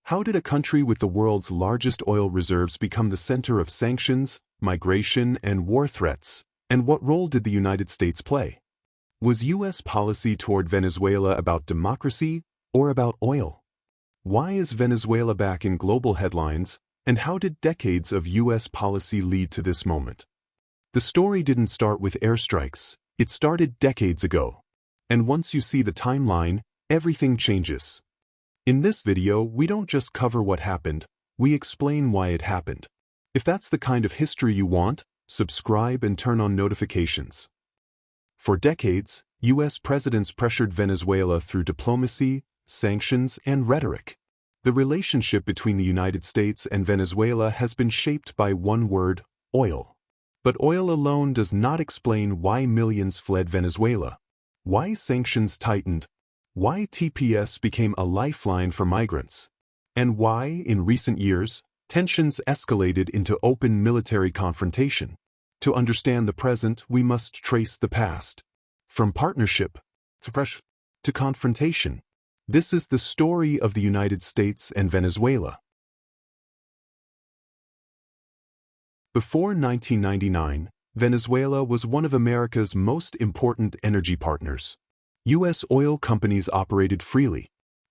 How did a country with the world's largest oil reserves become the center of sanctions, migration, and war threats? And what role did the United States play? Was U.S. policy toward Venezuela about democracy or about oil? Why is Venezuela back in global headlines, and how did decades of U.S. policy lead to this moment? The story didn't start with airstrikes, it started decades ago. And once you see the timeline, everything changes. In this video, we don't just cover what happened, we explain why it happened. If that's the kind of history you want, subscribe and turn on notifications. For decades, U.S. presidents pressured Venezuela through diplomacy, sanctions, and rhetoric. The relationship between the United States and Venezuela has been shaped by one word: oil. But oil alone does not explain why millions fled Venezuela, why sanctions tightened, why TPS became a lifeline for migrants, and why, in recent years, tensions escalated into open military confrontation. To understand the present, we must trace the past. From partnership to confrontation. This is the story of the United States and Venezuela. Before 1999, Venezuela was one of America's most important energy partners. U.S. oil companies operated freely.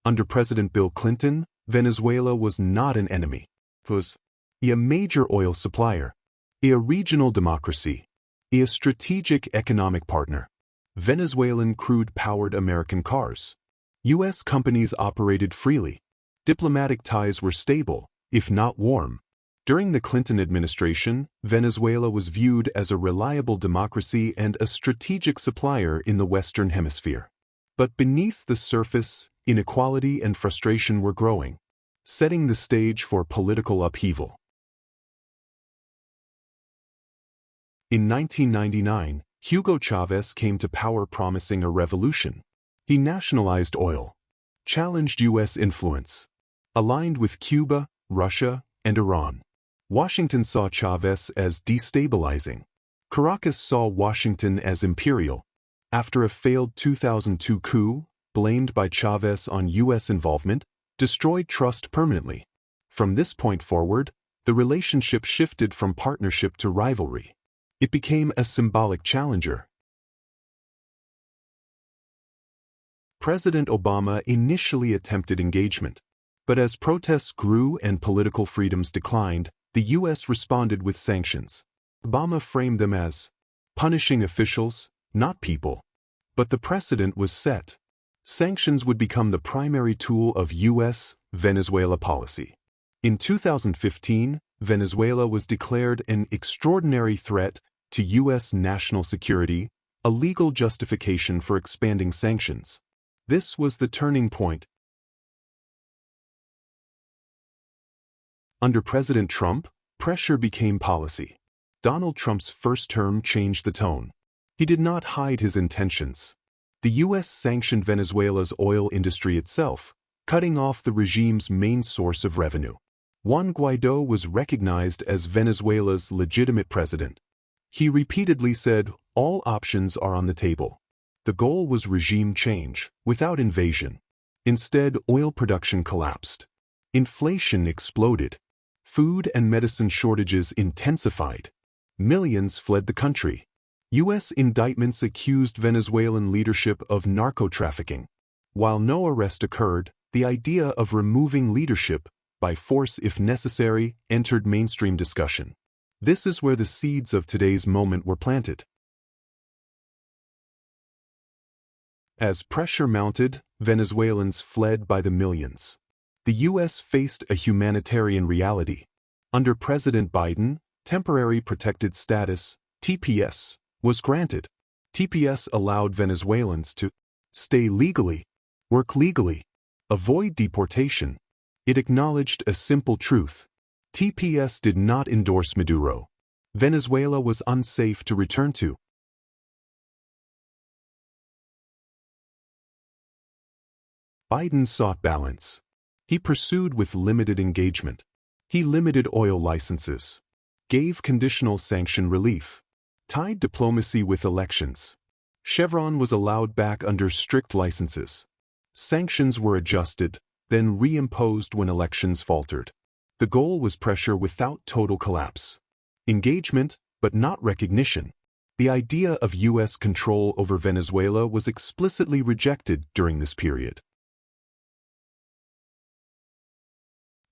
Under President Bill Clinton, Venezuela was not an enemy. It was a major oil supplier, a regional democracy, a strategic economic partner. Venezuelan crude powered American cars. U.S. companies operated freely. Diplomatic ties were stable, if not warm. During the Clinton administration, Venezuela was viewed as a reliable democracy and a strategic supplier in the Western Hemisphere. But beneath the surface, inequality and frustration were growing, setting the stage for political upheaval. In 1999, Hugo Chavez came to power promising a revolution. He nationalized oil, challenged U.S. influence, aligned with Cuba, Russia, and Iran. Washington saw Chavez as destabilizing. Caracas saw Washington as imperial. After a failed 2002 coup, blamed by Chavez on U.S. involvement, destroyed trust permanently. From this point forward, the relationship shifted from partnership to rivalry. It became a symbolic challenger. President Obama initially attempted engagement, but as protests grew and political freedoms declined, the U.S. responded with sanctions. Obama framed them as punishing officials, not people. But the precedent was set. Sanctions would become the primary tool of U.S.-Venezuela policy. In 2015, Venezuela was declared an extraordinary threat to U.S. national security, a legal justification for expanding sanctions. This was the turning point. Under President Trump, pressure became policy. Donald Trump's first term changed the tone. He did not hide his intentions. The U.S. sanctioned Venezuela's oil industry itself, cutting off the regime's main source of revenue. Juan Guaidó was recognized as Venezuela's legitimate president. He repeatedly said, "All options are on the table." The goal was regime change, without invasion. Instead, oil production collapsed. Inflation exploded. Food and medicine shortages intensified. Millions fled the country. U.S. indictments accused Venezuelan leadership of narco-trafficking. While no arrest occurred, the idea of removing leadership, by force if necessary, entered mainstream discussion. This is where the seeds of today's moment were planted. As pressure mounted, Venezuelans fled by the millions. The U.S. faced a humanitarian reality. Under President Biden, temporary protected status, TPS, was granted. TPS allowed Venezuelans to stay legally, work legally, avoid deportation. It acknowledged a simple truth. TPS did not endorse Maduro. Venezuela was unsafe to return to. Biden sought balance. He pursued with limited engagement. He limited oil licenses, gave conditional sanction relief, tied diplomacy with elections. Chevron was allowed back under strict licenses. Sanctions were adjusted, then reimposed when elections faltered. The goal was pressure without total collapse. Engagement, but not recognition. The idea of U.S. control over Venezuela was explicitly rejected during this period.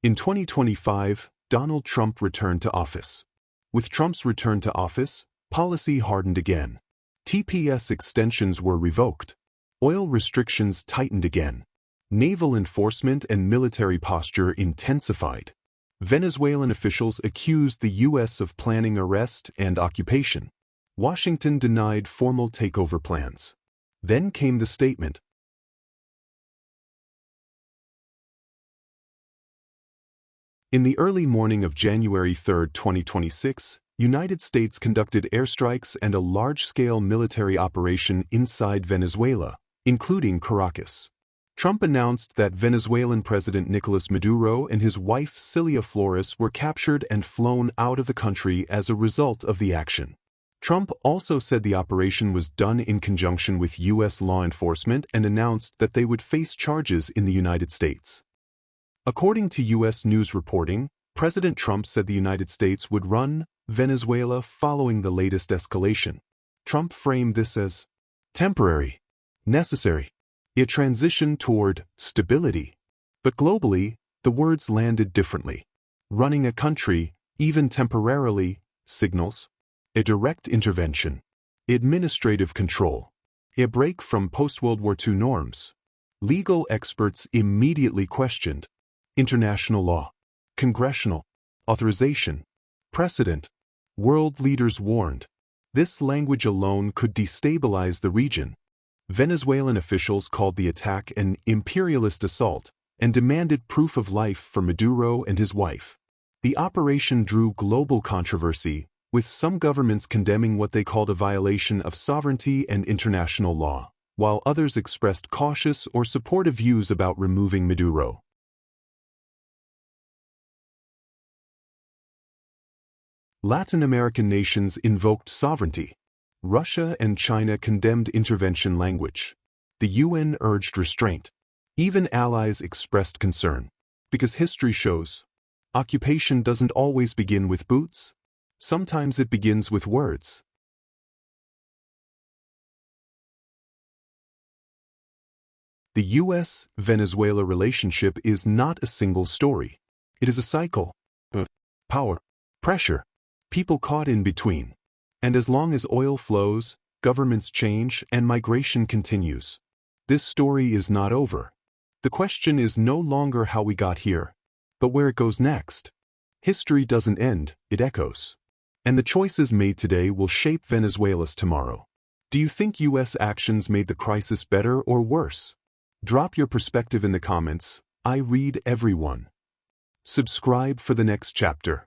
In 2025, Donald Trump returned to office. With Trump's return to office, policy hardened again. TPS extensions were revoked. Oil restrictions tightened again. Naval enforcement and military posture intensified. Venezuelan officials accused the U.S. of planning arrest and occupation. Washington denied formal takeover plans. Then came the statement. In the early morning of January 3, 2026, United States conducted airstrikes and a large-scale military operation inside Venezuela, including Caracas. Trump announced that Venezuelan President Nicolás Maduro and his wife Cilia Flores were captured and flown out of the country as a result of the action. Trump also said the operation was done in conjunction with U.S. law enforcement and announced that they would face charges in the United States. According to U.S. news reporting, President Trump said the United States would run Venezuela following the latest escalation. Trump framed this as temporary, necessary, a transition toward stability. But globally, the words landed differently. Running a country, even temporarily, signals a direct intervention, administrative control, a break from post-World War II norms. Legal experts immediately questioned international law, congressional authorization, precedent. World leaders warned this language alone could destabilize the region. Venezuelan officials called the attack an imperialist assault and demanded proof of life for Maduro and his wife. The operation drew global controversy, with some governments condemning what they called a violation of sovereignty and international law, while others expressed cautious or supportive views about removing Maduro. Latin American nations invoked sovereignty. Russia and China condemned intervention language. The UN urged restraint. Even allies expressed concern. Because history shows, occupation doesn't always begin with boots. Sometimes it begins with words. The U.S.-Venezuela relationship is not a single story. It is a cycle of power, pressure, people caught in between. And as long as oil flows, governments change, and migration continues. This story is not over. The question is no longer how we got here, but where it goes next. History doesn't end, it echoes. And the choices made today will shape Venezuela's tomorrow. Do you think U.S. actions made the crisis better or worse? Drop your perspective in the comments. I read everyone. Subscribe for the next chapter.